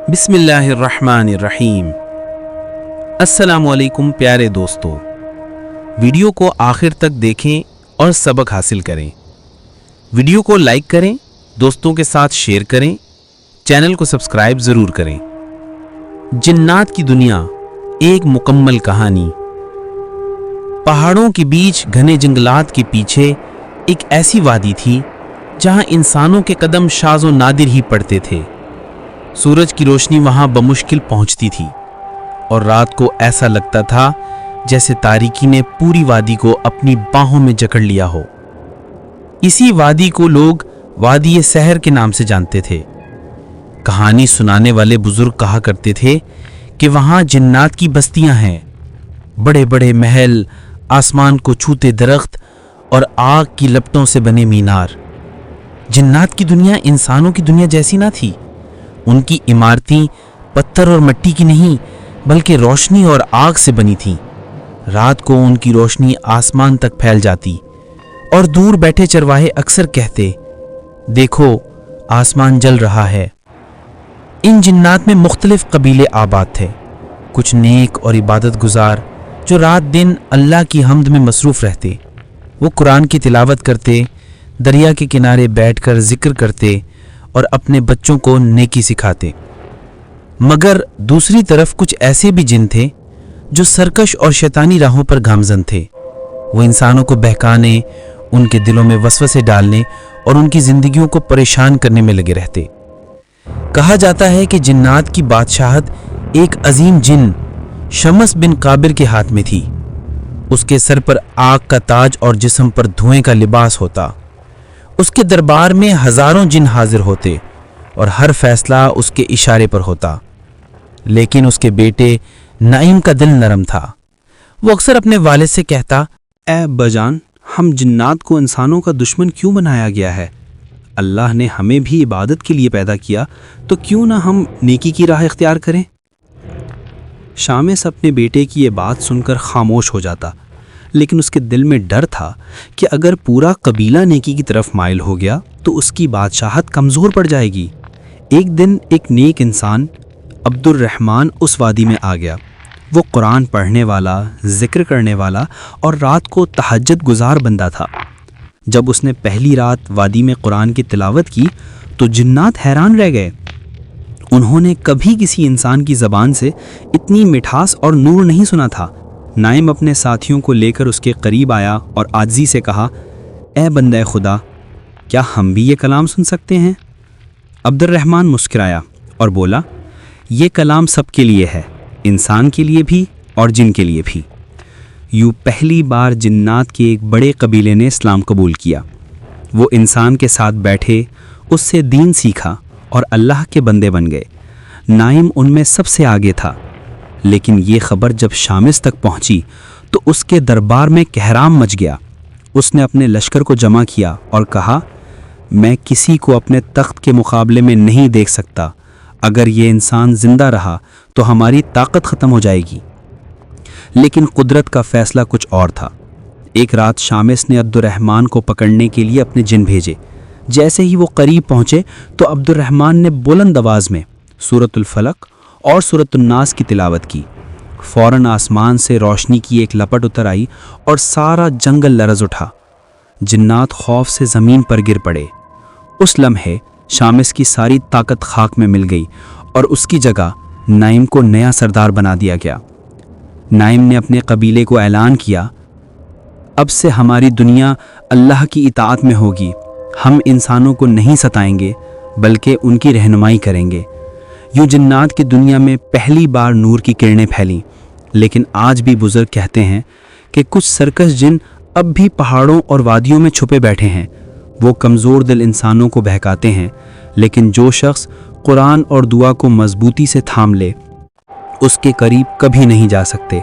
बिस्मिल्लाहिर्रहमानिर्रहीम। अस्सलामुअलैकुम प्यारे दोस्तों, वीडियो को आखिर तक देखें और सबक हासिल करें। वीडियो को लाइक करें, दोस्तों के साथ शेयर करें, चैनल को सब्सक्राइब ज़रूर करें। जिन्नात की दुनिया एक मुकम्मल कहानी। पहाड़ों के बीच घने जंगलात के पीछे एक ऐसी वादी थी जहां इंसानों के कदम शाज़ो नादिर ही पड़ते थे। सूरज की रोशनी वहां बमुश्किल पहुंचती थी और रात को ऐसा लगता था जैसे तारीकी ने पूरी वादी को अपनी बाहों में जकड़ लिया हो। इसी वादी को लोग वादी सहर के नाम से जानते थे। कहानी सुनाने वाले बुजुर्ग कहा करते थे कि वहां जिन्नात की बस्तियां हैं, बड़े बड़े महल, आसमान को छूते दरख्त और आग की लपटों से बने मीनार। जिन्नात की दुनिया इंसानों की दुनिया जैसी ना थी। उनकी इमारतें पत्थर और मिट्टी की नहीं बल्कि रोशनी और आग से बनी थीं। रात को उनकी रोशनी आसमान तक फैल जाती और दूर बैठे चरवाहे अक्सर कहते, देखो आसमान जल रहा है। इन जिन्नात में मुख्तलिफ कबीले आबाद थे, कुछ नेक और इबादत गुजार जो रात दिन अल्लाह की हम्द में मसरूफ़ रहते। वो कुरान की तिलावत करते, दरिया के किनारे बैठकर जिक्र करते और अपने बच्चों को नेकी सिखाते। मगर दूसरी तरफ कुछ ऐसे भी जिन थे जो सरकश और शैतानी राहों पर गामजन थे। वो इंसानों को बहकाने, उनके दिलों में वसवसे डालने और उनकी जिंदगियों को परेशान करने में लगे रहते। कहा जाता है कि जिन्नात की बादशाहत एक अजीम जिन शमस बिन काबिर के हाथ में थी। उसके सर पर आग का ताज और जिस्म पर धुएं का लिबास होता। उसके दरबार में हजारों जिन हाजिर होते और हर फैसला उसके इशारे पर होता। लेकिन उसके बेटे नाइम का दिल नरम था। वो अक्सर अपने वालिद से कहता, ए अब्बाजान, हम जिन्नात को इंसानों का दुश्मन क्यों बनाया गया है? अल्लाह ने हमें भी इबादत के लिए पैदा किया, तो क्यों ना हम नेकी की राह इख्तियार करें? शामिस अपने बेटे की ये बात सुनकर खामोश हो जाता, लेकिन उसके दिल में डर था कि अगर पूरा कबीला नेकी की तरफ माइल हो गया तो उसकी बादशाहत कमज़ोर पड़ जाएगी। एक दिन एक नेक इंसान अब्दुर्रहमान उस वादी में आ गया। वो कुरान पढ़ने वाला, जिक्र करने वाला और रात को तहज्जुद गुजार बंदा था। जब उसने पहली रात वादी में कुरान की तिलावत की तो जिन्नात हैरान रह गए। उन्होंने कभी किसी इंसान की ज़बान से इतनी मिठास और नूर नहीं सुना था। नाइम अपने साथियों को लेकर उसके करीब आया और आजिज़ी से कहा, ए बंदे खुदा, क्या हम भी ये कलाम सुन सकते हैं? अब्दुर्रहमान मुस्कुराया और बोला, ये कलाम सबके लिए है, इंसान के लिए भी और जिन के लिए भी। यूँ पहली बार जिन्नात के एक बड़े कबीले ने इस्लाम कबूल किया। वो इंसान के साथ बैठे, उससे दीन सीखा और अल्लाह के बंदे बन गए। नाइम उनमें सबसे आगे था, लेकिन ये खबर जब शामिस तक पहुंची तो उसके दरबार में कहराम मच गया। उसने अपने लश्कर को जमा किया और कहा, मैं किसी को अपने तख्त के मुकाबले में नहीं देख सकता। अगर ये इंसान जिंदा रहा तो हमारी ताकत ख़त्म हो जाएगी। लेकिन कुदरत का फैसला कुछ और था। एक रात शामिस ने अब्दुर्रहमान को पकड़ने के लिए अपने जिन भेजे। जैसे ही वो करीब पहुँचे तो अब्दुर्रहमान ने बुलंद आवाज़ में सूरतुल फलक और सूरतुन नास की तिलावत की। फ़ौरन आसमान से रोशनी की एक लपट उतर आई और सारा जंगल लरज़ उठा। जिन्नात खौफ से ज़मीन पर गिर पड़े। उस लम्हे शामिस की सारी ताकत खाक में मिल गई और उसकी जगह नाइम को नया सरदार बना दिया गया। नाइम ने अपने कबीले को ऐलान किया, अब से हमारी दुनिया अल्लाह की इताअत में होगी। हम इंसानों को नहीं सताएंगे बल्कि उनकी रहनुमाई करेंगे। यूँ जिन्नात की दुनिया में पहली बार नूर की किरणें फैलीं। लेकिन आज भी बुजुर्ग कहते हैं कि कुछ सरकश जिन अब भी पहाड़ों और वादियों में छुपे बैठे हैं। वो कमज़ोर दिल इंसानों को बहकाते हैं, लेकिन जो शख्स कुरान और दुआ को मजबूती से थाम ले उसके करीब कभी नहीं जा सकते।